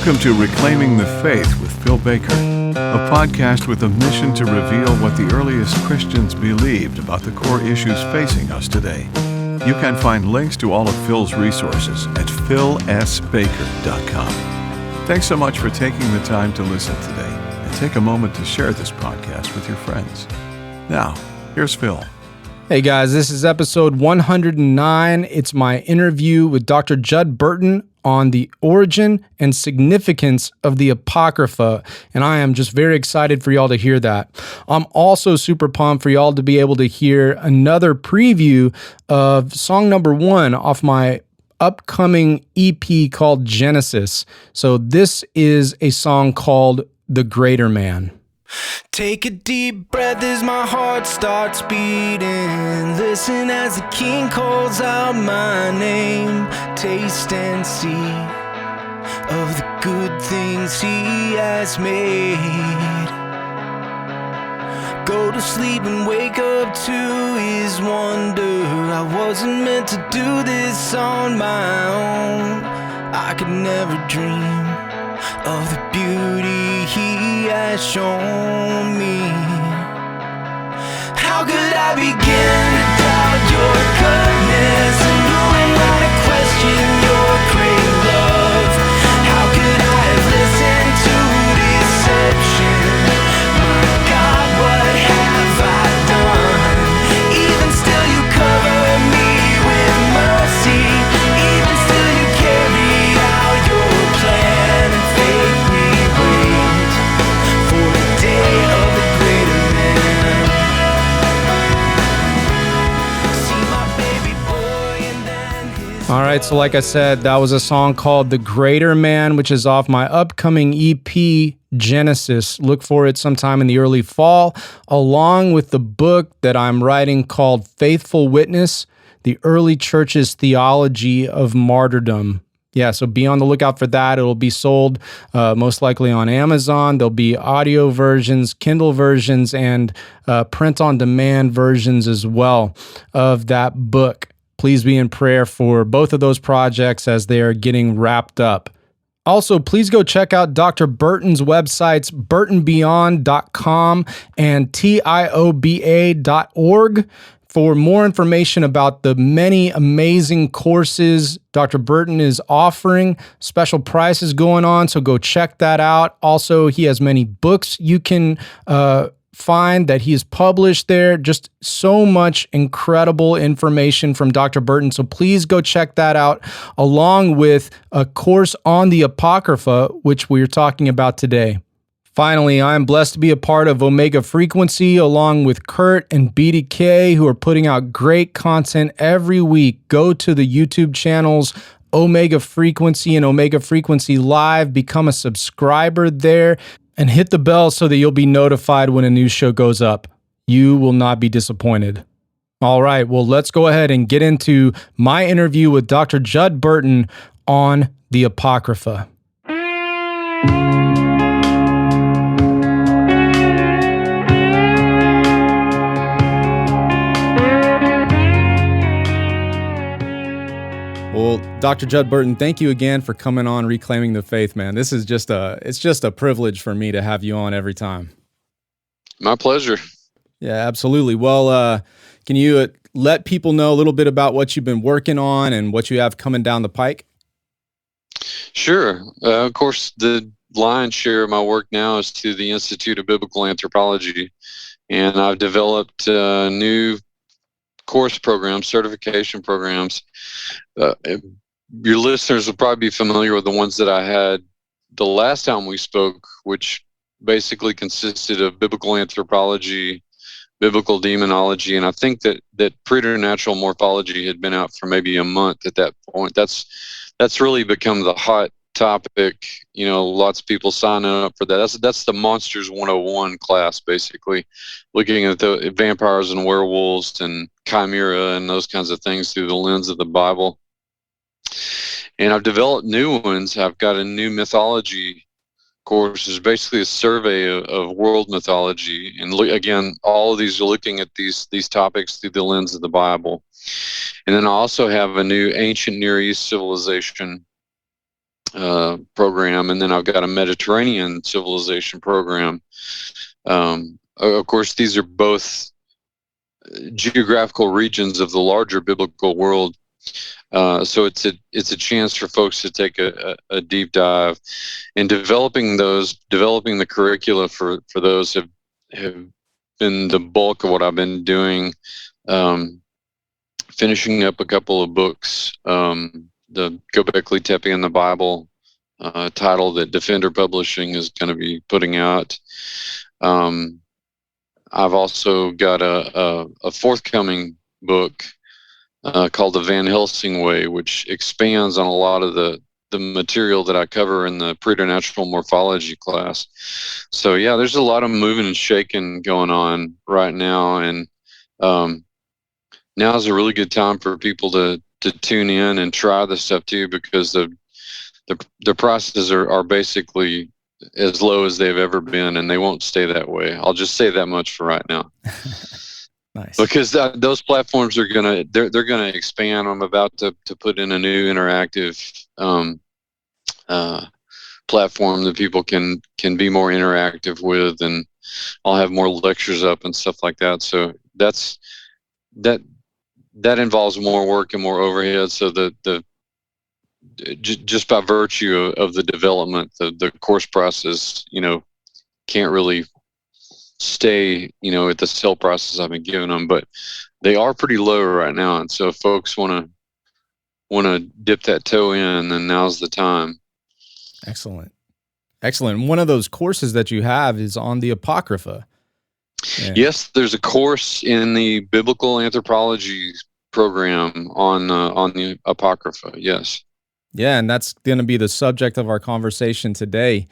Welcome to Reclaiming the Faith with Phil Baker, a podcast with a mission to reveal what the earliest Christians believed about the core issues facing us today. You can find links to all of Phil's resources at philsbaker.com. Thanks so much for taking the time to listen today, and take a moment to share this podcast with your friends. Now, here's Phil. Hey guys, this is episode 109. It's my interview with Dr. Judd Burton on the origin and significance of the Apocrypha, and I am just very excited for y'all to hear that. I'm also super pumped for y'all to be able to hear another preview of song number 1 off my upcoming EP called Genesis. So this is a song called The Greater Man. Take a deep breath as my heart starts beating. Listen as the King calls out my name. Taste and see of the good things He has made. Go to sleep and wake up to His wonder. I wasn't meant to do this on my own. I could never dream of the beauty He has shown me. How could I begin to doubt your goodness, and who am I to question your great love? How could I have listened to deception? My God, what have I done? Even still you cover me with mercy. Even still you carry out your plan and faith me wait for the day of the greater man. See my baby boy and then his... All right, so like I said, that was a song called The Greater Man, which is off my upcoming EP, Genesis. Look for it sometime in the early fall, along with the book that I'm writing called Faithful Witness, the Early Church's Theology of Martyrdom. Yeah, so be on the lookout for that. It'll be sold most likely on Amazon. There'll be audio versions, Kindle versions, and print-on-demand versions as well of that book. Please be in prayer for both of those projects as they are getting wrapped up. Also, please go check out Dr. Burton's websites, burtonbeyond.com and tioba.org. For more information about the many amazing courses Dr. Burton is offering, special prices going on, so go check that out. Also, he has many books you can find that he's published there. Just so much incredible information from Dr. Burton, so please go check that out, along with a course on the Apocrypha, which we're talking about today. Finally, I am blessed to be a part of Omega Frequency along with Kurt and BDK, who are putting out great content every week. Go to the YouTube channels Omega Frequency and Omega Frequency Live. Become a subscriber there and hit the bell so that you'll be notified when a new show goes up. You will not be disappointed. All right, well, let's go ahead and get into my interview with Dr. Judd Burton on the Apocrypha. Well, Dr. Judd Burton, thank you again for coming on Reclaiming the Faith, man. This is it's just a privilege for me to have you on every time. My pleasure. Yeah, absolutely. Well, can you let people know a little bit about what you've been working on and what you have coming down the pike? Sure. Of course, the lion's share of my work now is to the Institute of Biblical Anthropology, and I've developed new course programs, certification programs. Your listeners will probably be familiar with the ones that I had the last time we spoke, which basically consisted of biblical anthropology, biblical demonology, and I think that preternatural morphology had been out for maybe a month at that point. That's really become the hot topic. You know, lots of people signing up for that. That's the Monsters 101 class, basically, looking at the vampires and werewolves and chimera and those kinds of things through the lens of the Bible. And I've developed new ones. I've got a new mythology course. It's basically a survey of world mythology. And again, all of these are looking at these topics through the lens of the Bible. And then I also have a new ancient Near East civilization program, and then I've got a Mediterranean civilization program. Of course, these are both geographical regions of the larger biblical world. So it's a chance for folks to take a deep dive, and developing the curricula for those have been the bulk of what I've been doing. Finishing up a couple of books, the Göbekli Tepe in the Bible, title that Defender Publishing is going to be putting out. I've also got a forthcoming book called The Van Helsing Way, which expands on a lot of the material that I cover in the preternatural morphology class. So yeah, there's a lot of moving and shaking going on right now, and now is a really good time for people to tune in and try this stuff too, because the prices are basically as low as they've ever been, and they won't stay that way. I'll just say that much for right now. Nice. Because those platforms are they're gonna expand. I'm about to put in a new interactive platform that people can be more interactive with, and I'll have more lectures up and stuff like that. So that involves more work and more overhead. So just by virtue of the development, the course process, can't really stay, at the sale prices I've been giving them, but they are pretty low right now. And so if folks want to dip that toe in, then now's the time. Excellent. One of those courses that you have is on the Apocrypha. Yeah. Yes, there's a course in the biblical anthropology program on the Apocrypha. Yes. Yeah, and that's going to be the subject of our conversation today.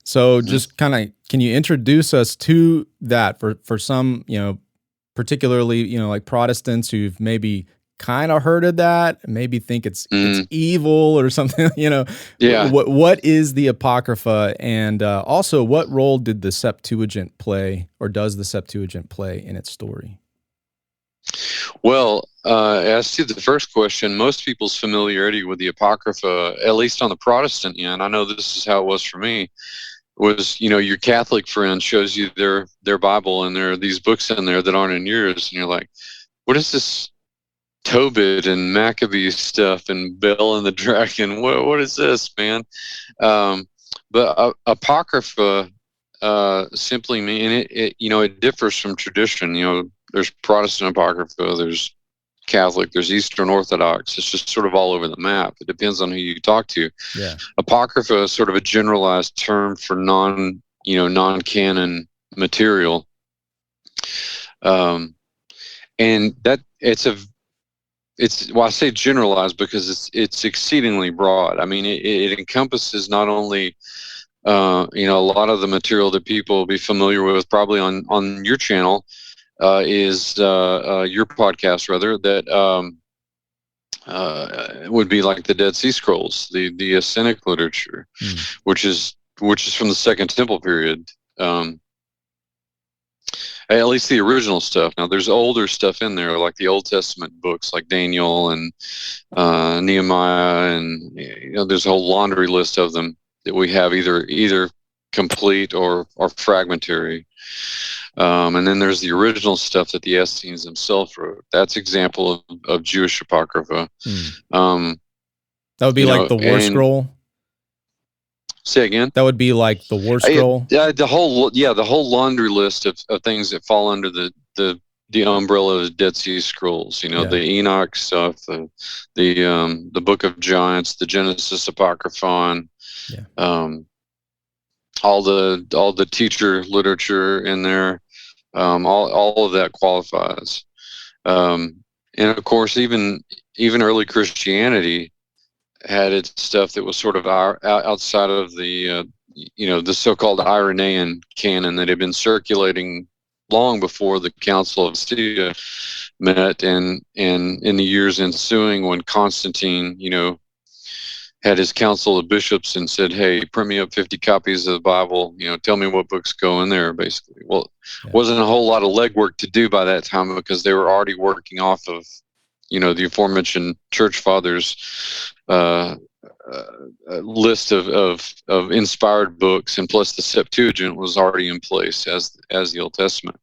So just kind of, can you introduce us to that for some, particularly, like Protestants who've maybe kind of heard of that, maybe think it's evil or something, Yeah. What is the Apocrypha? And also, what role did the Septuagint play, or does the Septuagint play in its story? Well, as to the first question, most people's familiarity with the Apocrypha, at least on the Protestant end, I know this is how it was for me, was, your Catholic friend shows you their Bible, and there are these books in there that aren't in yours, and you're like, what is this Tobit and Maccabee stuff and Bel and the Dragon? What is this, man? But Apocrypha simply mean it differs from tradition. There's Protestant Apocrypha, there's Catholic, there's Eastern Orthodox. It's just sort of all over the map. It depends on who you talk to. Yeah. Apocrypha is sort of a generalized term for non-canon material. And that I say generalized because it's exceedingly broad. I mean, it encompasses not only a lot of the material that people will be familiar with probably on your channel, is your podcast rather, that would be like the Dead Sea Scrolls, the Essenic literature, which is from the Second Temple period. At least the original stuff. Now there's older stuff in there, like the Old Testament books, like Daniel and Nehemiah, and there's a whole laundry list of them that we have either complete or fragmentary. And then there's the original stuff that the Essenes themselves wrote. That's example of Jewish Apocrypha. That would be like the War Scroll. Say again? That would be like the War Scroll. The whole laundry list of things that fall under the umbrella of the Dead Sea Scrolls. The Enoch stuff, the Book of Giants, the Genesis Apocryphon, all the teacher literature in there, all of that qualifies. And of course, even early Christianity had its stuff that was sort of outside of the the so-called Irenaean canon that had been circulating long before the Council of Nicaea met, and in the years ensuing, when Constantine had his council of bishops and said, hey, print me up 50 copies of the Bible, tell me what books go in there, basically. Well, wasn't a whole lot of legwork to do by that time, because they were already working off of the aforementioned church fathers' list of inspired books, and plus the Septuagint was already in place as the Old Testament.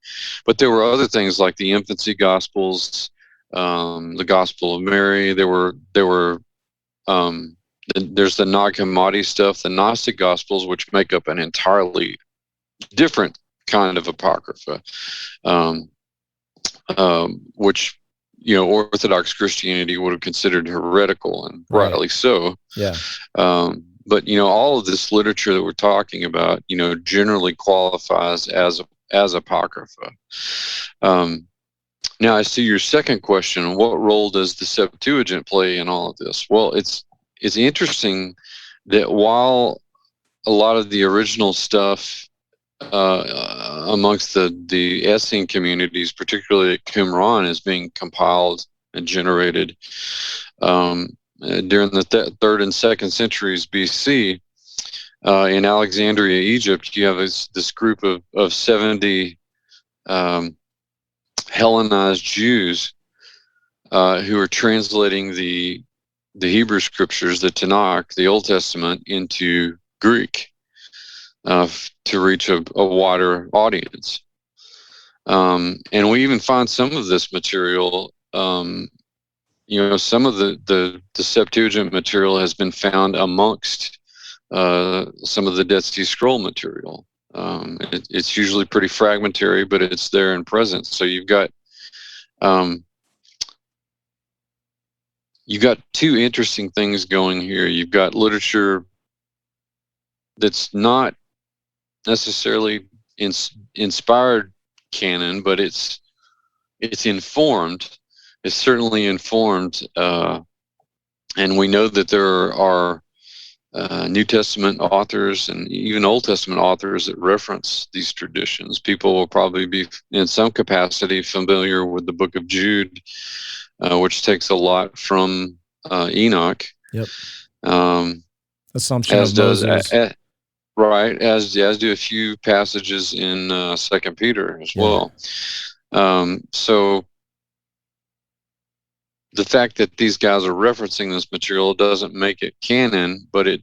But there were other things like the infancy Gospels, the Gospel of Mary. There's the Nag Hammadi stuff, the Gnostic Gospels, which make up an entirely different kind of Apocrypha, which Orthodox Christianity would have considered heretical, and rightly so. Yeah. But all of this literature that we're talking about, generally qualifies as Apocrypha. Now, as to your second question, what role does the Septuagint play in all of this? Well, it's interesting that while a lot of the original stuff amongst the Essene communities, particularly at Qumran, is being compiled and generated during the 3rd and 2nd centuries BC. In Alexandria, Egypt, you have this group of 70 Hellenized Jews who are translating the Hebrew scriptures, the Tanakh, the Old Testament, into Greek to reach a wider audience. And we even find some of this material, some of the Septuagint material has been found amongst some of the Dead Sea Scroll material. It's usually pretty fragmentary, but it's there and present. So you've got two interesting things going here. You've got literature that's not necessarily inspired canon, but it's informed. It's certainly informed, and we know that there are New Testament authors and even Old Testament authors that reference these traditions. People will probably be in some capacity familiar with the book of Jude, which takes a lot from Enoch. Yep. Assumption as of does Moses. right, as do a few passages in 2 Peter as well. So the fact that these guys are referencing this material doesn't make it canon, but it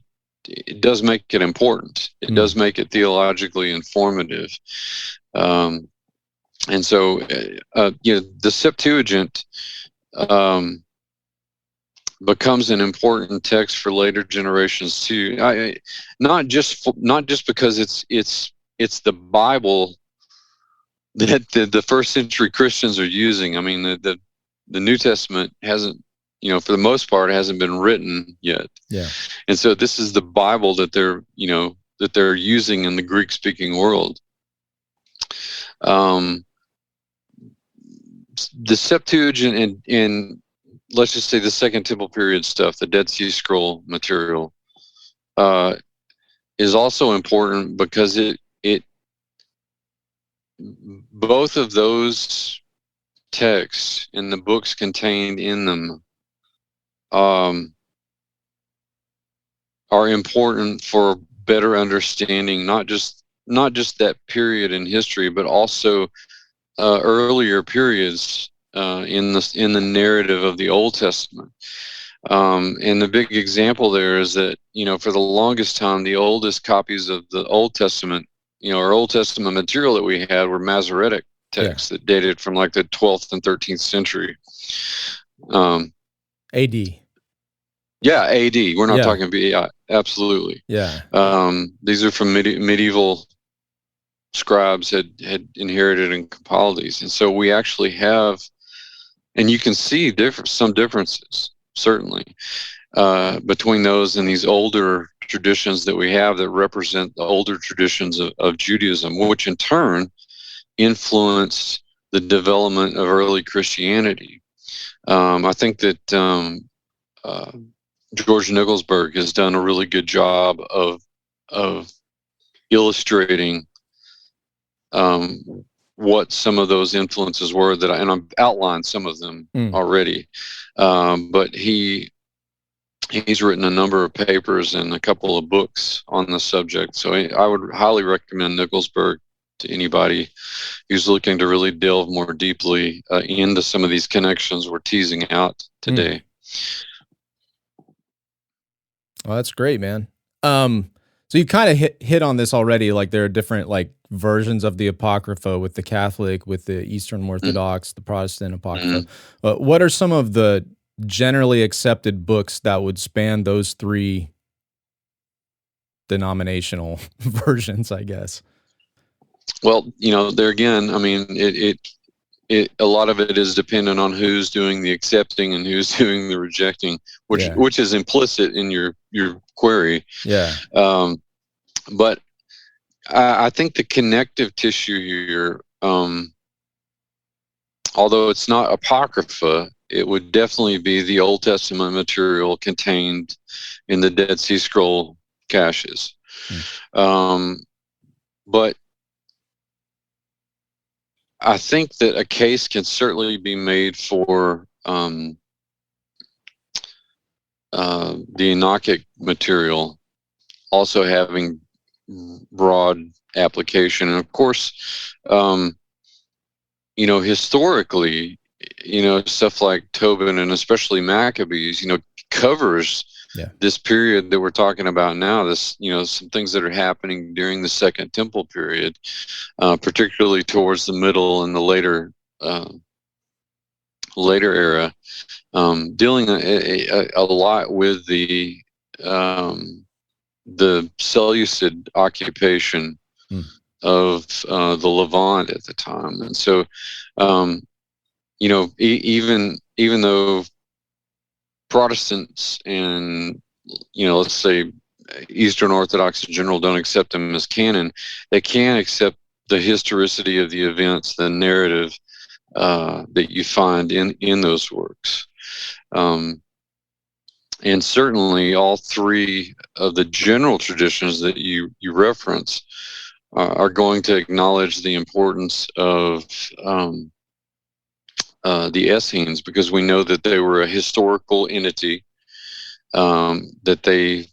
does make it important. It does make it theologically informative. And so, the Septuagint becomes an important text for later generations too. Not just because it's the Bible that the first century Christians are using. I mean, the New Testament hasn't, for the most part, hasn't been written yet. Yeah. And so this is the Bible that they're using in the Greek-speaking world. The Septuagint and let's just say the Second Temple period stuff, the Dead Sea Scroll material, is also important because it both of those texts and the books contained in them are important for better understanding not just that period in history, but also earlier periods in the narrative of the Old Testament. And the big example there is that for the longest time, the oldest copies of the Old Testament, our Old Testament material that we had were Masoretic texts that dated from like the 12th and 13th century. AD. Yeah, AD. We're not talking BI. Absolutely. Yeah. These are from medieval scribes had inherited and compiled these, and so we actually have, and you can see some differences certainly between those and these older traditions that we have that represent the older traditions of Judaism, which in turn influenced the development of early Christianity. I think that George Nicholsburg has done a really good job of illustrating what some of those influences were and I've outlined some of them already. But he's written a number of papers and a couple of books on the subject. So I would highly recommend Nicholsburg to anybody who's looking to really delve more deeply into some of these connections we're teasing out today. Well, that's great, man. So you kind of hit on this already. Like there are different like versions of the Apocrypha with the Catholic, with the Eastern Orthodox, the Protestant Apocrypha. What are some of the generally accepted books that would span those three denominational versions, I guess? Well, there again, I mean, a lot of it is dependent on who's doing the accepting and who's doing the rejecting, which is implicit in your query. Yeah. But I think the connective tissue here, although it's not Apocrypha, it would definitely be the Old Testament material contained in the Dead Sea Scroll caches. But I think that a case can certainly be made for the Enochic material also having broad application. And of course, historically, stuff like Tobin and especially Maccabees, covers this period that we're talking about now, this, some things that are happening during the Second Temple period, particularly towards the middle and the later era, dealing a lot with the Seleucid occupation of the Levant at the time. And so, even though Protestants and, let's say Eastern Orthodox in general don't accept them as canon, they can accept the historicity of the events, the narrative that you find in those works. And certainly all three of the general traditions that you reference are going to acknowledge the importance of the Essenes, because we know that they were a historical entity, that they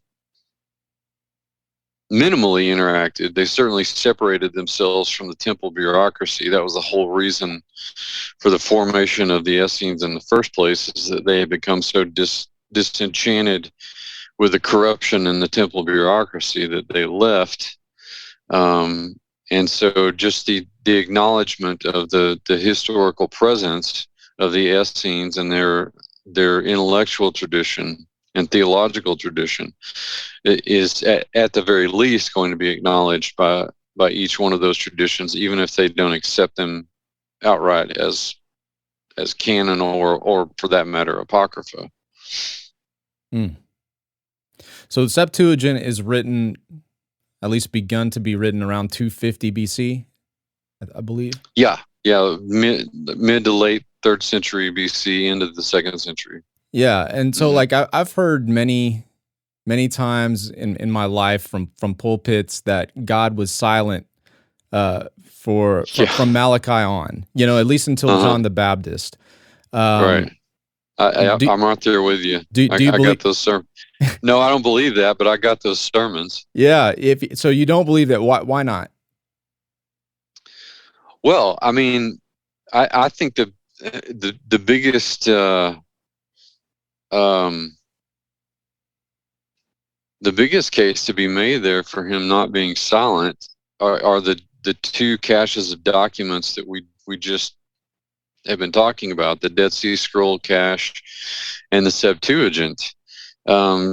minimally interacted. They certainly separated themselves from the temple bureaucracy. That was the whole reason for the formation of the Essenes in the first place, is that they had become so disenchanted with the corruption in the temple bureaucracy that they left. And so just the acknowledgement of the historical presence of the Essenes and their intellectual tradition and theological tradition is at the very least going to be acknowledged by each one of those traditions, even if they don't accept them outright as canon or for that matter, Apocrypha. So the Septuagint is written, at least begun to be written around 250 BC, I believe. Yeah, mid to late 3rd century BC into the 2nd century. Yeah, and so like I've heard many times in my life from pulpits that God was silent from Malachi on, at least until John the Baptist. Right. I'm right there with you. Do you believe? Got those sermons. No, I don't believe that, but I got those sermons. Yeah. So you don't believe that? Why not? Well, I mean, I think the biggest the biggest case to be made there for him not being silent are the two caches of documents that we just have been talking about, the Dead Sea Scroll cache and the Septuagint.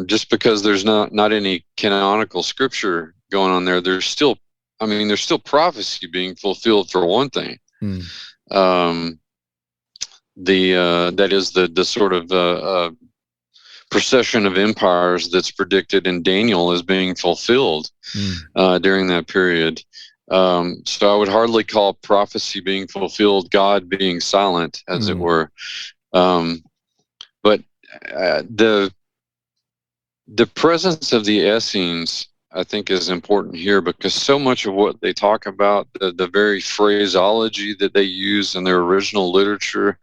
Just because there's not any canonical scripture going on there, there's still prophecy being fulfilled, for one thing. That is the sort of procession of empires that's predicted in Daniel is being fulfilled during that period. So I would hardly call prophecy being fulfilled God being silent, as it were. But the presence of the Essenes, I think, is important here, because so much of what they talk about, the very phraseology that they use in their original literature,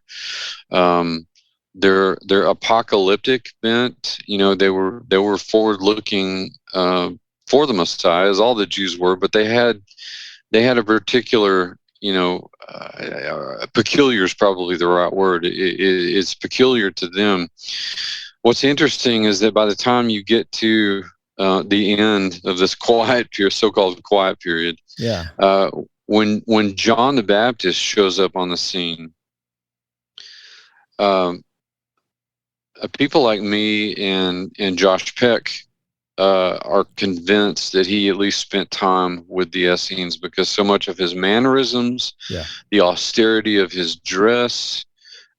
their apocalyptic bent, they were forward-looking for the Messiah, as all the Jews were, but they had a particular, peculiar is probably the right word. It's peculiar to them what's interesting is that by the time you get to the end of this quiet period, so-called quiet period, Yeah. When John the Baptist shows up on the scene, people like me and Josh Peck are convinced that he at least spent time with the Essenes, because so much of his mannerisms, the austerity of his dress,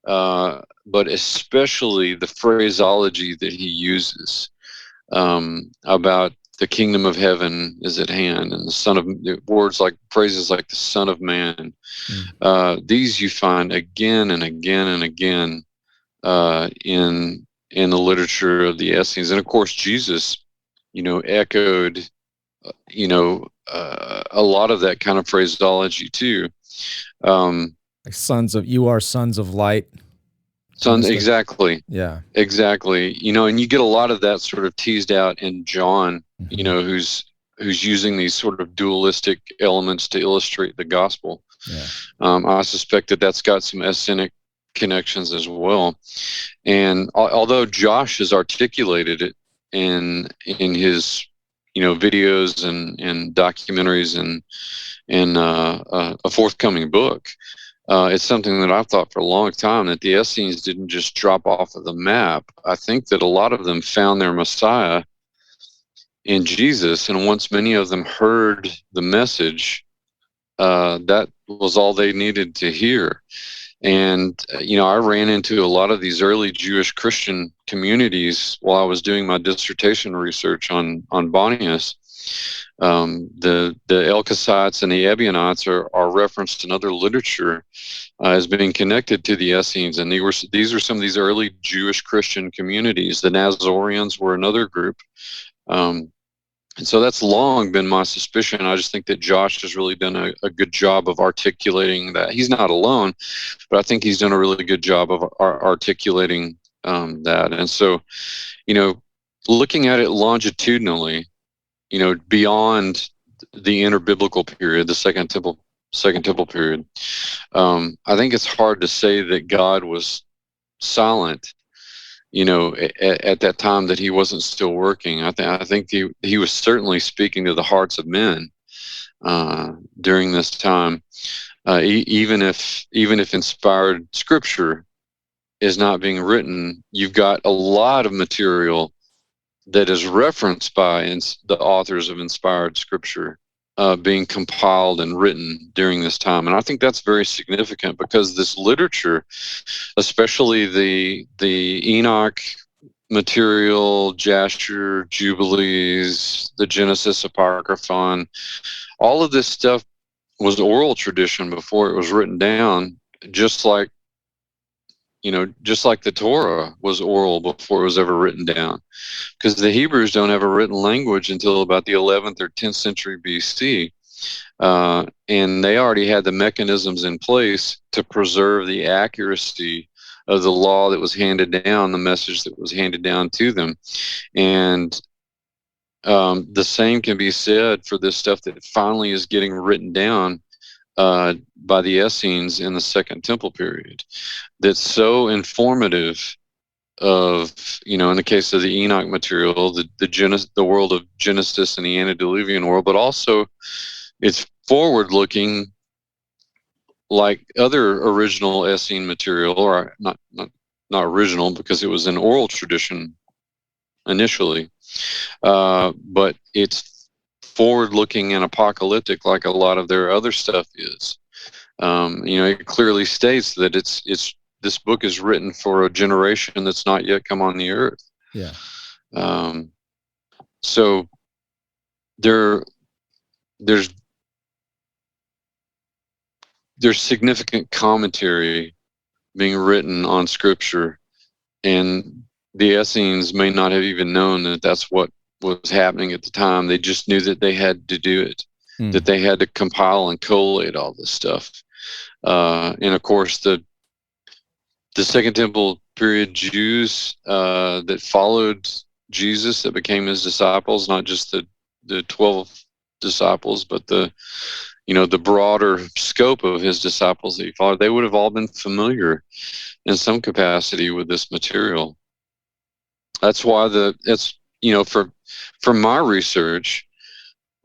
but especially the phraseology that he uses about the kingdom of heaven is at hand, and phrases like the Son of Man. These you find again and again and again in the literature of the Essenes, and of course Jesus, echoed, a lot of that kind of phraseology too. Like you are sons of light. Exactly. Yeah. Exactly. And you get a lot of that sort of teased out in John, who's using these sort of dualistic elements to illustrate the gospel. Yeah. I suspect that that's got some Essenic connections as well. And although Josh has articulated it in his videos and documentaries and a forthcoming book, it's something that I've thought for a long time, that the Essenes didn't just drop off of the map. I think that a lot of them found their Messiah in Jesus, and once many of them heard the message, that was all they needed to hear. And I ran into a lot of these early Jewish Christian communities while I was doing my dissertation research on Bonius. The Elkosites and the Ebionites are referenced in other literature as being connected to the Essenes, and these are some of these early Jewish Christian communities. The Nazareans were another group, and so that's long been my suspicion. I just think that Josh has really done a good job of articulating that. He's not alone, but I think he's done a really good job of articulating that. And so, looking at it longitudinally, beyond the interbiblical period, the Second Temple period, I think it's hard to say that God was silent, at that time, that he wasn't still working. I think he was certainly speaking to the hearts of men during this time, even if inspired scripture is not being written. You've got a lot of material that is referenced by the authors of inspired scripture being compiled and written during this time. And I think that's very significant, because this literature, especially the Enoch material, Jasher, Jubilees, the Genesis Apocrypha, all of this stuff was oral tradition before it was written down, just like the Torah was oral before it was ever written down, because the Hebrews don't have a written language until about the 11th or 10th century BC. And they already had the mechanisms in place to preserve the accuracy of the law that was handed down, the message that was handed down to them. And the same can be said for this stuff that finally is getting written down by the Essenes in the Second Temple period, that's so informative of, in the case of the Enoch material, the world of Genesis and the antediluvian world, but also it's forward-looking like other original Essene material, or not original because it was an oral tradition initially, but it's forward-looking and apocalyptic like a lot of their other stuff is. It clearly states that this book is written for a generation that's not yet come on the earth. Yeah. So there's significant commentary being written on scripture, and the Essenes may not have even known that that's what was happening at the time. They just knew that they had to do it, that they had to compile and collate all this stuff. And of course, the Second Temple period Jews that followed Jesus, that became his disciples, not just the 12 disciples, but the broader scope of his disciples that he followed, they would have all been familiar in some capacity with this material. That's why from my research,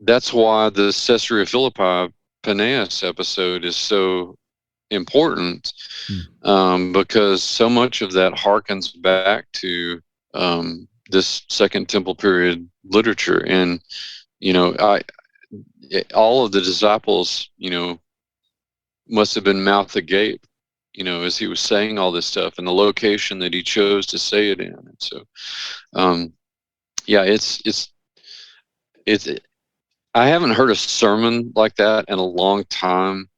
that's why the Caesarea Philippi Peneus episode is so important, because so much of that harkens back to this Second Temple period literature. And all of the disciples, must have been mouth agape, as he was saying all this stuff, and the location that he chose to say it in. And so, it's I haven't heard a sermon like that in a long time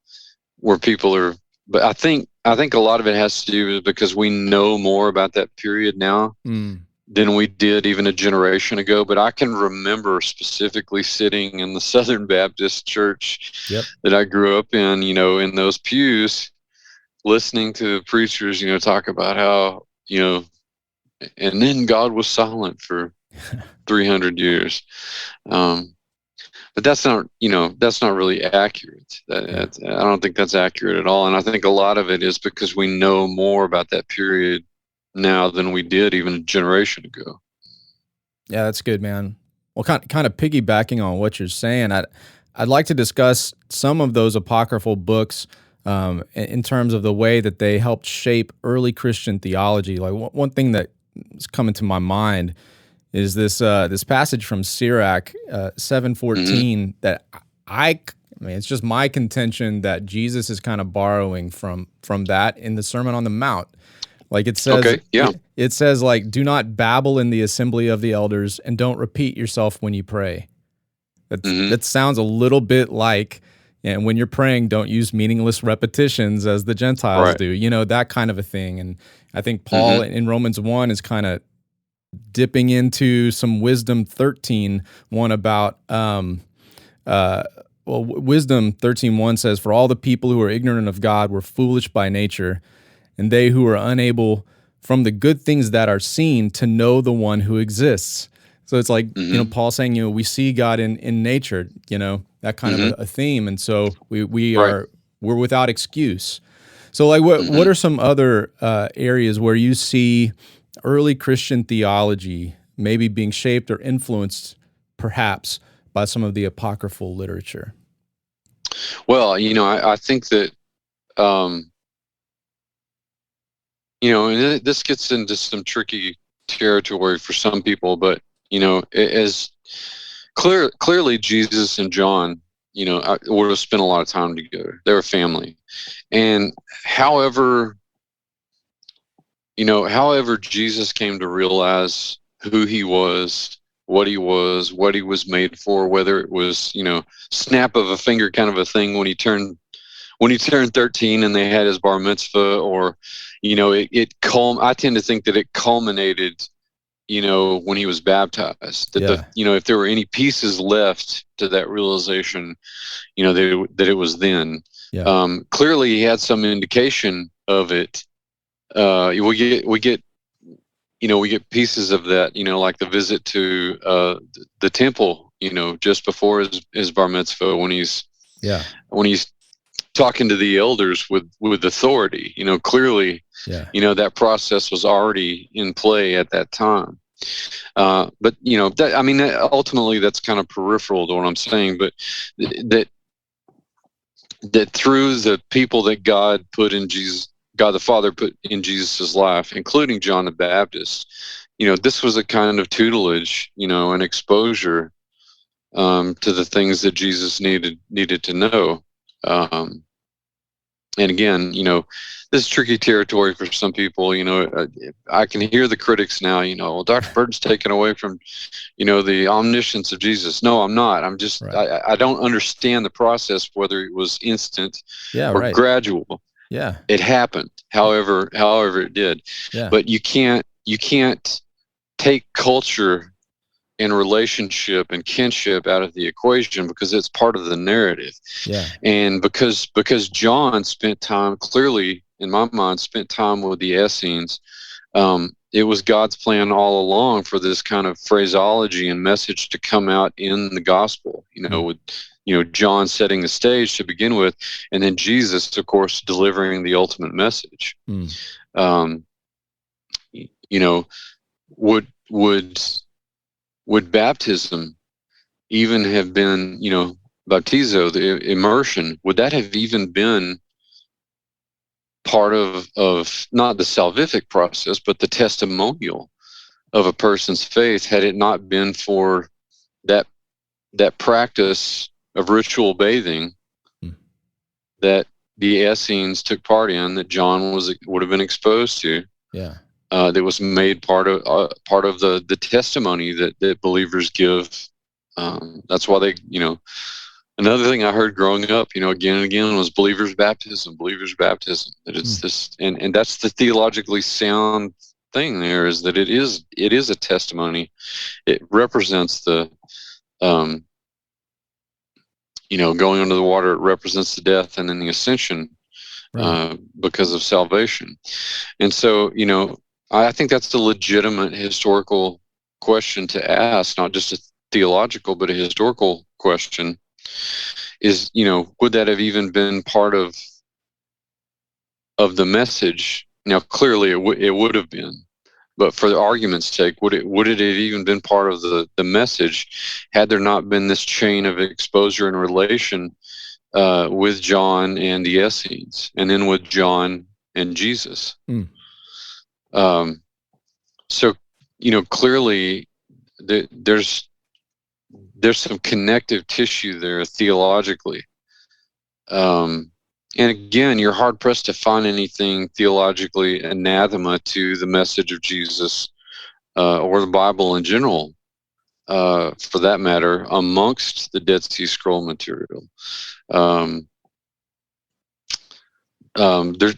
where people are, but I think a lot of it has to do with because we know more about that period now than we did even a generation ago. But I can remember specifically sitting in the Southern Baptist church that I grew up in, in those pews, listening to preachers, talk about how, and then God was silent for 300 years. But that's not really accurate. I don't think that's accurate at all. And I think a lot of it is because we know more about that period now than we did even a generation ago. Yeah, that's good, man. Well, kind of piggybacking on what you're saying, I'd like to discuss some of those apocryphal books in terms of the way that they helped shape early Christian theology. Like one thing that is coming to my mind is this passage from Sirach 7:14 that I mean, it's just my contention that Jesus is kind of borrowing from that in the Sermon on the Mount. Like it says, it says like, do not babble in the assembly of the elders, and don't repeat yourself when you pray. That sounds a little bit like, and when you're praying, don't use meaningless repetitions as the Gentiles do, that kind of a thing. And I think Paul in Romans 1 is kind of dipping into some Wisdom 13:1 about, Wisdom 13:1 says, for all the people who are ignorant of God were foolish by nature, and they who are unable from the good things that are seen to know the one who exists. So it's like, Paul saying, we see God in nature, that kind of a theme. And so we're without excuse. So like, what are some other areas where you see early Christian theology maybe being shaped or influenced perhaps by some of the apocryphal literature? Well, I think that, and this gets into some tricky territory for some people, but, as clearly Jesus and John, would have spent a lot of time together. They were family. And however Jesus came to realize who he was, what he was made for, whether it was, snap of a finger kind of a thing when he turned 13 and they had his bar mitzvah, or, I tend to think that it culminated, when he was baptized, that if there were any pieces left to that realization, that it was then. Clearly he had some indication of it. We get pieces of that, like the visit to the temple, just before his bar mitzvah, when he's talking to the elders with authority. Clearly, that process was already in play at that time. But ultimately that's kind of peripheral to what I'm saying. But that through the people that God the Father put in Jesus's life, including John the Baptist, this was a kind of tutelage, an exposure to the things that Jesus needed to know. And again, this is tricky territory for some people. I can hear the critics now, well, Dr. Burton's taken away from, the omniscience of Jesus. No, I'm not. I'm just, I don't understand the process, whether it was instant or gradual. Yeah, it happened. However it did. Yeah. But you can't take culture and relationship and kinship out of the equation, because it's part of the narrative. Yeah. And because John spent time, clearly in my mind, spent time with the Essenes, it was God's plan all along for this kind of phraseology and message to come out in the gospel, with John setting the stage to begin with, and then Jesus, of course, delivering the ultimate message. would baptism even have been, baptizo, the immersion, would that have even been part of not the salvific process, but the testimonial of a person's faith, had it not been for that practice of ritual bathing that the Essenes took part in, that John would have been exposed to? Yeah. That was made part of the testimony that believers give. That's why they, another thing I heard growing up, again and again, was believers' baptism. That it's this, and that's the theologically sound thing. There is that it is a testimony. It represents the, going under the water. It represents the death and then the ascension, because of salvation. And so, I think that's the legitimate historical question to ask, not just a theological, but a historical question. Is, would that have even been part of the message? Now, clearly, it would have been, but for the argument's sake, would it have even been part of the message had there not been this chain of exposure and relation with John and the Essenes, and then with John and Jesus? So, clearly, there's some connective tissue there theologically. And again, you're hard pressed to find anything theologically anathema to the message of Jesus, or the Bible in general, for that matter, amongst the Dead Sea Scroll material. There's,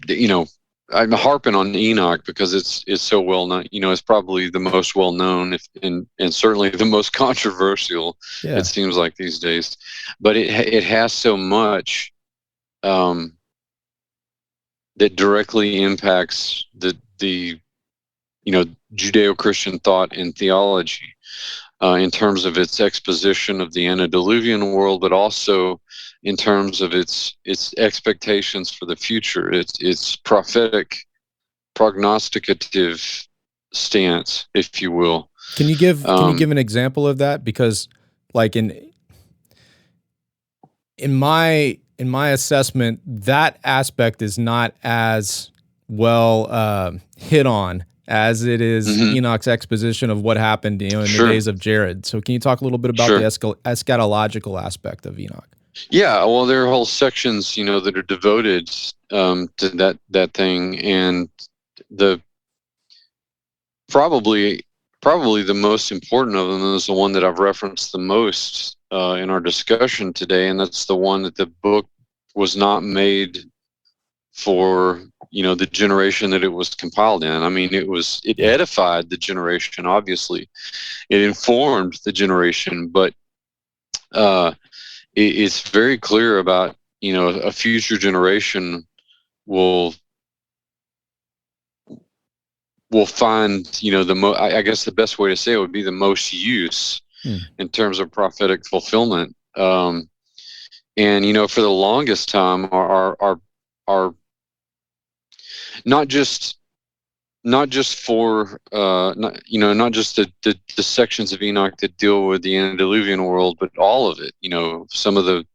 I'm harping on Enoch because it's so well known. It's probably the most well known, and certainly the most controversial. Yeah. It seems like these days, but it has so much that directly impacts the Judeo-Christian thought and theology, in terms of its exposition of the antediluvian world, but also in terms of its expectations for the future, its prophetic, prognosticative stance, if you will. Can you give an example of that? Because, like, in my assessment, that aspect is not as well hit on as it is Enoch's exposition of what happened, in the days of Jared. So can you talk a little bit about the eschatological aspect of Enoch? Yeah, well, there are whole sections, that are devoted to that thing, and the probably the most important of them is the one that I've referenced the most in our discussion today, and that's the one that the book was not made for, the generation that it was compiled in. I mean, it edified the generation, obviously. It informed the generation, but it's very clear about, a future generation will find, I guess the best way to say it would be the most use in terms of prophetic fulfillment. And, for the longest time, our not just for not just the sections of Enoch that deal with the antediluvian world, but all of it. Some of the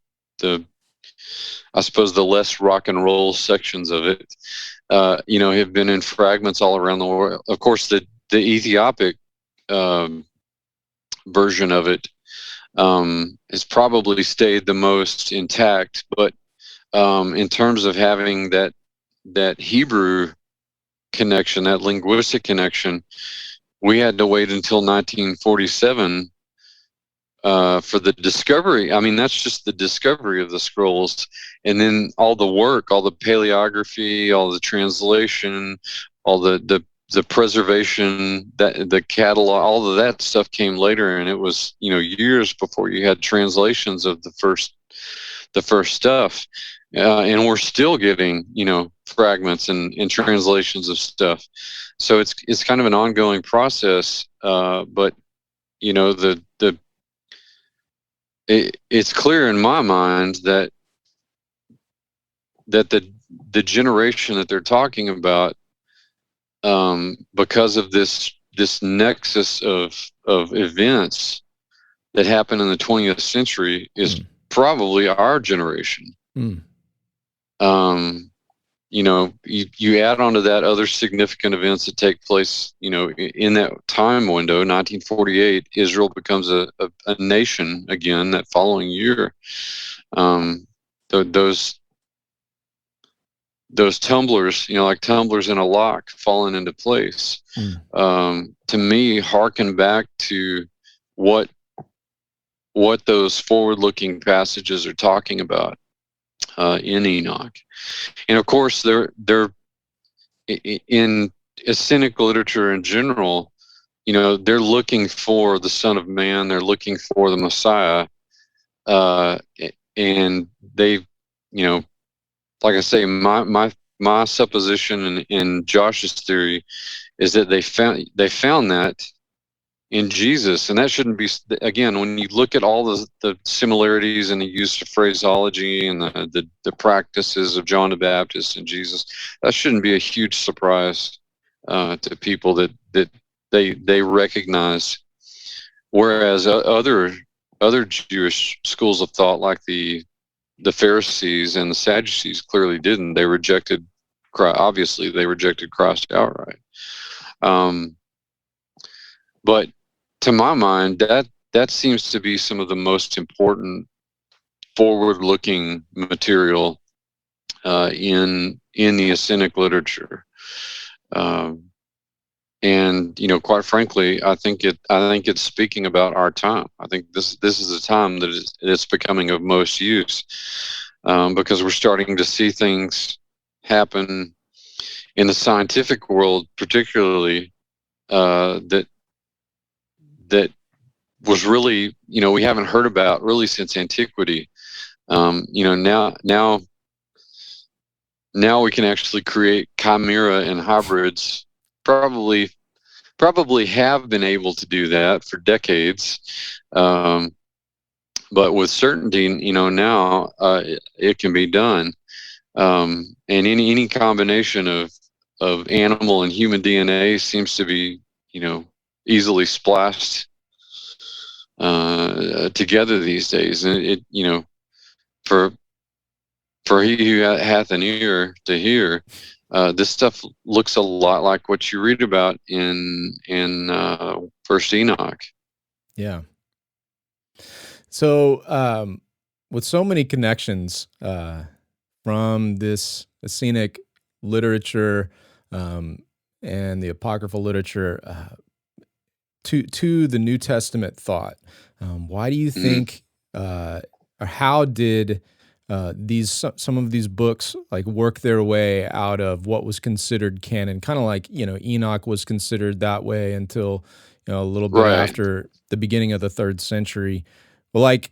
I suppose the less rock and roll sections of it, have been in fragments all around the world. Of course, the Ethiopic version of it has probably stayed the most intact, but in terms of having that Hebrew connection, that linguistic connection, we had to wait until 1947 for the discovery. I mean, that's just the discovery of the scrolls, and then all the work, all the paleography, all the translation, all the preservation, that the catalog, all of that stuff came later, and it was years before you had translations of the first stuff. And we're still getting, fragments and translations of stuff. So it's kind of an ongoing process. But it's clear in my mind that the generation that they're talking about, because of this this nexus of events that happened in the 20th century is probably our generation. You know, you add onto that other significant events that take place, you know, in that time window. 1948, Israel becomes a nation again that following year. Those tumblers, you know, like tumblers in a lock falling into place, to me harken back to what those forward-looking passages are talking about in Enoch. And of course, they're in Essenic literature in general, you know, they're looking for the Son of Man, they're looking for the Messiah, and they, you know, like I say, my supposition in Josh's theory is that they found that in Jesus, and that shouldn't be, again, when you look at all the similarities and the use of phraseology and the practices of John the Baptist and Jesus, that shouldn't be a huge surprise to people that they recognize. Whereas other Jewish schools of thought, like the Pharisees and the Sadducees, clearly didn't. They rejected Christ. Obviously, they rejected Christ outright. But to my mind, that seems to be some of the most important forward-looking material in the Essenic literature. And you know, quite frankly, I think it's speaking about our time. I think this is a time that it's becoming of most use, because we're starting to see things happen in the scientific world, particularly that was really, you know, we haven't heard about really since antiquity. You know, now we can actually create chimera and hybrids. Probably have been able to do that for decades, but with certainty, you know, now it can be done. And any combination of animal and human DNA seems to be, you know, easily splashed together these days. And it, you know, for he who hath an ear to hear, this stuff looks a lot like what you read about in First Enoch. Yeah. So with so many connections from this Essenic literature and the Apocryphal literature to the New Testament thought, why do you think, or how did some of these books like work their way out of what was considered canon? Kind of like, you know, Enoch was considered that way until, you know, a little bit after the beginning of the 3rd century. Well, like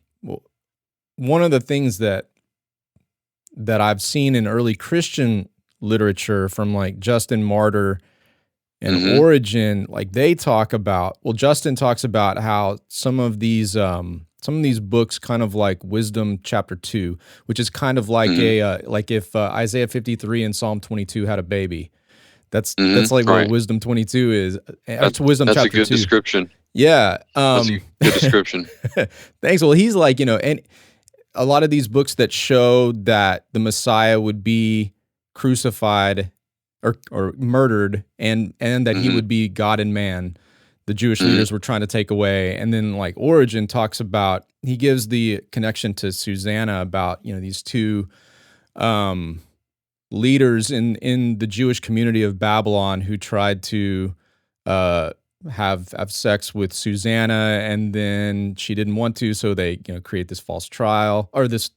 one of the things that I've seen in early Christian literature from like Justin Martyr and Origen, like they talk about, well, Justin talks about how some of these books, kind of like Wisdom chapter 2, which is kind of like like if Isaiah 53 and Psalm 22 had a baby. That's like what Wisdom 22 is. That's Wisdom chapter 2. That's a good description. Yeah. That's a good description. Thanks. Well, he's like, you know, and a lot of these books that show that the Messiah would be crucified or murdered and that he would be God and man, the Jewish leaders were trying to take away. And then like Origen talks about, he gives the connection to Susanna about, you know, these two leaders in the Jewish community of Babylon who tried to have sex with Susanna, and then she didn't want to, so they, you know, create this false trial, or these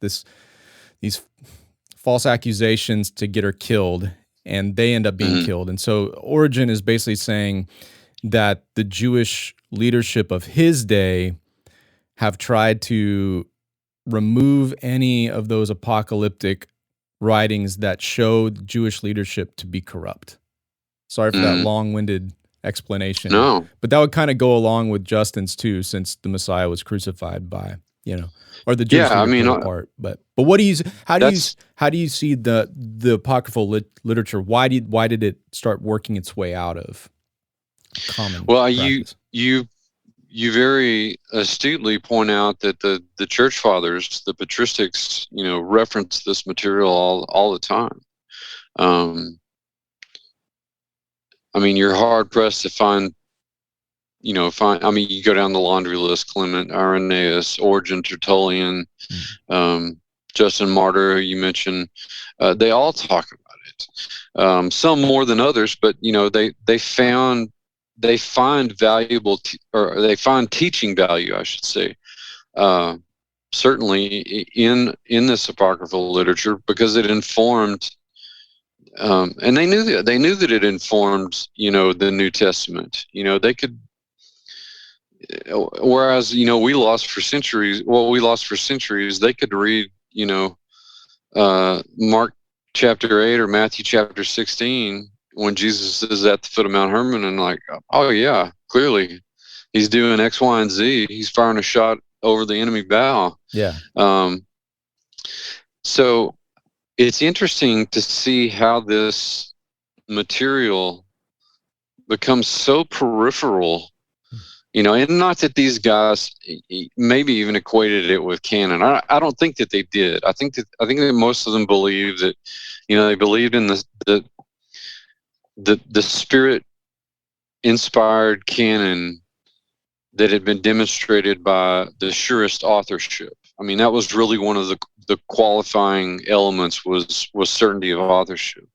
false accusations to get her killed, and they end up being killed. And so Origen is basically saying that the Jewish leadership of his day have tried to remove any of those apocalyptic writings that showed Jewish leadership to be corrupt. Sorry for that long-winded explanation. No. But that would kind of go along with Justin's too, since the Messiah was crucified by, you know, or the Jewish part. But what do you, how do you see the apocryphal literature? Why did it start working its way out of common Well, practice. you very astutely point out that the church fathers, the patristics, reference this material all the time. I mean, you're hard pressed to find. I mean, you go down the laundry list: Clement, Irenaeus, Origen, Tertullian, Justin Martyr, who you mentioned. They all talk about it. Some more than others, but they find valuable or they find teaching value, I should say, certainly in this apocryphal literature, because it informed, and they knew that it informed the New Testament. They could, whereas we lost for centuries. They could read Mark chapter 8 or Matthew chapter 16 when Jesus is at the foot of Mount Hermon, and like, oh yeah, clearly he's doing X, Y, and Z. He's firing a shot over the enemy bow. Yeah. So it's interesting to see how this material becomes so peripheral, and not that these guys maybe even equated it with canon. I don't think that they did. I think that most of them believed that, they believed in the Spirit inspired canon that had been demonstrated by the surest authorship. I mean, that was really one of the qualifying elements was certainty of authorship.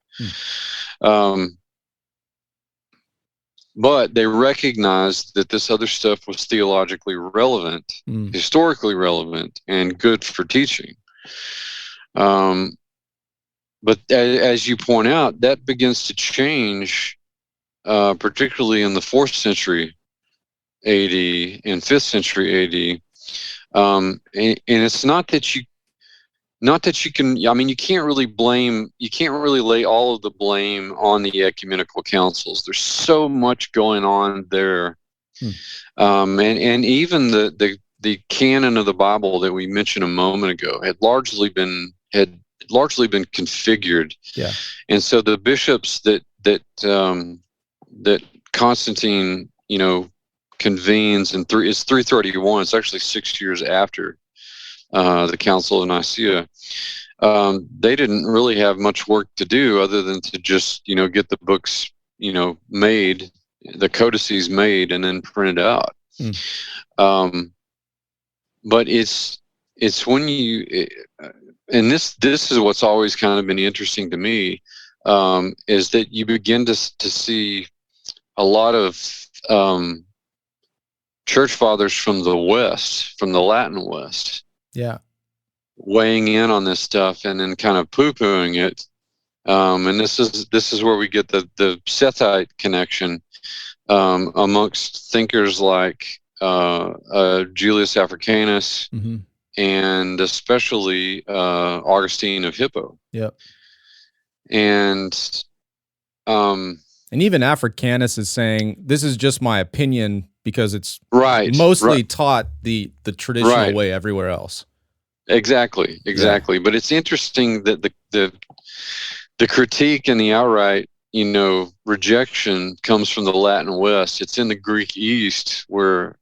But they recognized that this other stuff was theologically relevant, historically relevant, and good for teaching. But as you point out, that begins to change, particularly in the 4th century AD and 5th century AD. And it's not that you can, I mean, you can't really lay all of the blame on the ecumenical councils. There's so much going on there. And even the canon of the Bible that we mentioned a moment ago had largely been configured. Yeah. And so the bishops that Constantine, convenes in it's 331. It's actually 6 years after the Council of Nicaea. They didn't really have much work to do other than to just, get the books, made, the codices made, and then printed out. But it's when and this is what's always kind of been interesting to me, is that you begin to see a lot of church fathers from the West, from the Latin West, weighing in on this stuff and then kind of poo-pooing it. And this is where we get the Sethite connection amongst thinkers like Julius Africanus, and especially Augustine of Hippo. Yep. And even Africanus is saying, this is just my opinion because it's mostly taught the traditional way everywhere else. Exactly. But it's interesting that the critique and the outright, rejection comes from the Latin West. It's in the Greek East where,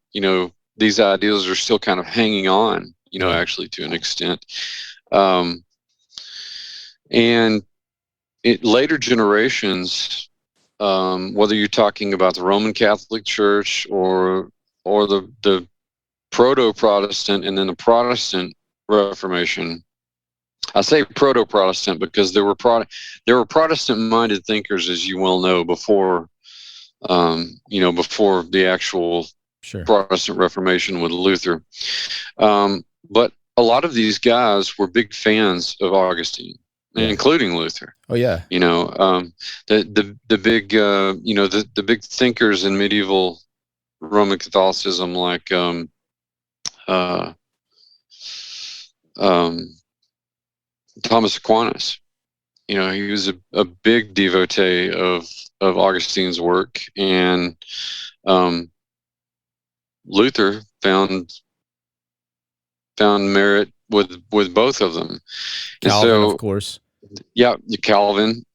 these ideas are still kind of hanging on, actually to an extent. And later generations, whether you're talking about the Roman Catholic Church or the Proto-Protestant and then the Protestant Reformation. I say Proto-Protestant because there were Protestant-minded thinkers, as you well know, before the actual Protestant Reformation with Luther. But a lot of these guys were big fans of Augustine, including Luther. Oh yeah. The big the big thinkers in medieval Roman Catholicism, like Thomas Aquinas. He was a big devotee of Augustine's work, and Luther found merit with both of them. Calvin, and so, of course. Yeah, Calvin.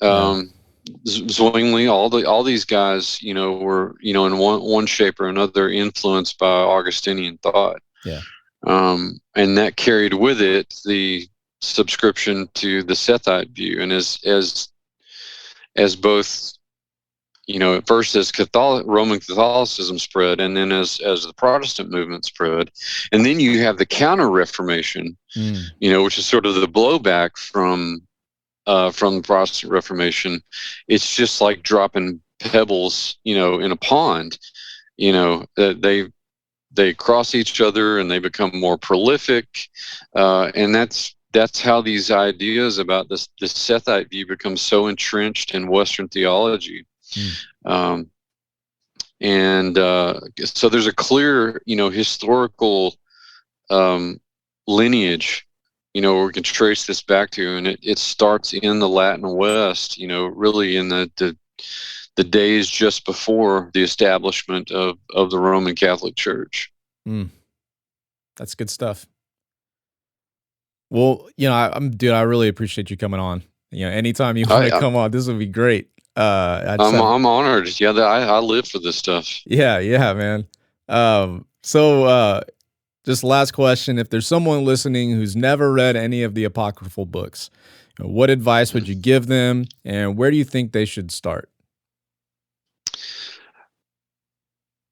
Zwingli, all these guys, were, in one shape or another influenced by Augustinian thought. Yeah. And that carried with it the subscription to the Sethite view. And as both, at first as Roman Catholicism spread, and then as the Protestant movement spread, and then you have the Counter Reformation, which is sort of the blowback from the Protestant Reformation. It's just like dropping pebbles, in a pond. They cross each other and they become more prolific, and that's how these ideas about the Sethite view become so entrenched in Western theology. So there's a clear, historical lineage, where we can trace this back to, and it starts in the Latin West, really in the days just before the establishment of the Roman Catholic Church. That's good stuff. Well, dude, I really appreciate you coming on. Anytime you want to come on, this would be great. I'm honored. Yeah, I live for this stuff. Yeah, man. So just last question: if there's someone listening who's never read any of the apocryphal books, what advice would you give them, and where do you think they should start?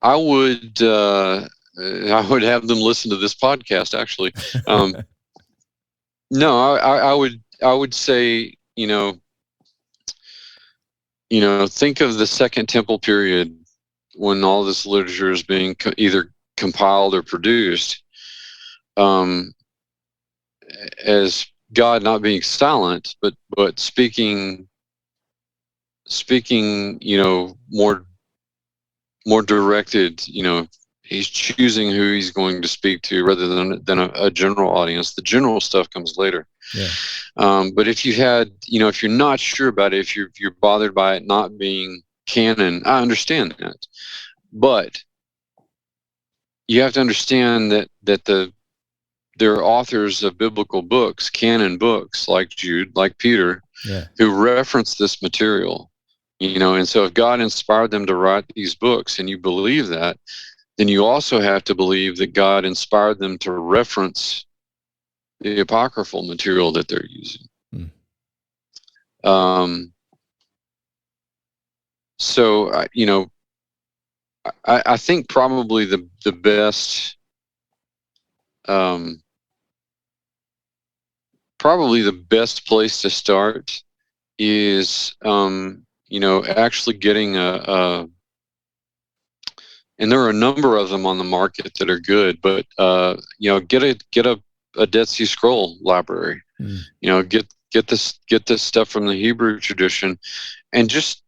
I would have them listen to this podcast. Actually, no, I would say, think of the Second Temple period when all this literature is being either compiled or produced, as God not being silent, but speaking, more directed. He's choosing who he's going to speak to rather than a general audience. The general stuff comes later. Yeah. But if you had, if you're not sure about it, if you're bothered by it not being canon, I understand that. But you have to understand that there are authors of biblical books, canon books, like Jude, like Peter, who reference this material. And so if God inspired them to write these books, and you believe that, then you also have to believe that God inspired them to reference the apocryphal material that they're using. So, I think probably the best, place to start is, actually getting and there are a number of them on the market that are good, but get a Dead Sea Scroll library. Get this stuff from the Hebrew tradition, and just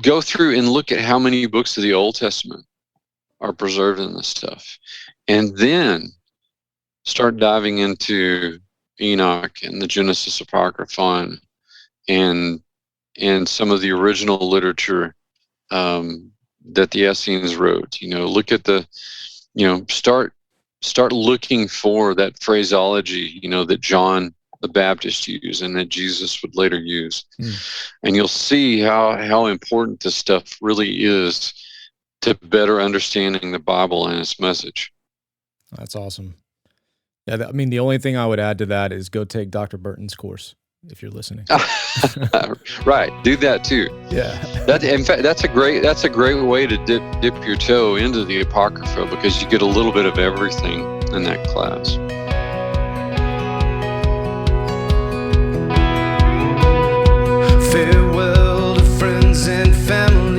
go through and look at how many books of the Old Testament are preserved in this stuff, and then start diving into Enoch and the Genesis Apocrypha and some of the original literature that the Essenes wrote. Look at start looking for that phraseology, that John the Baptist used and that Jesus would later use. And you'll see how important this stuff really is to better understanding the Bible and its message. That's awesome. Yeah, the only thing I would add to that is go take Dr. Burton's course if you're listening. Right, do that too. Yeah. In fact, that's a great way to dip your toe into the Apocrypha, because you get a little bit of everything in that class. Farewell to friends and family.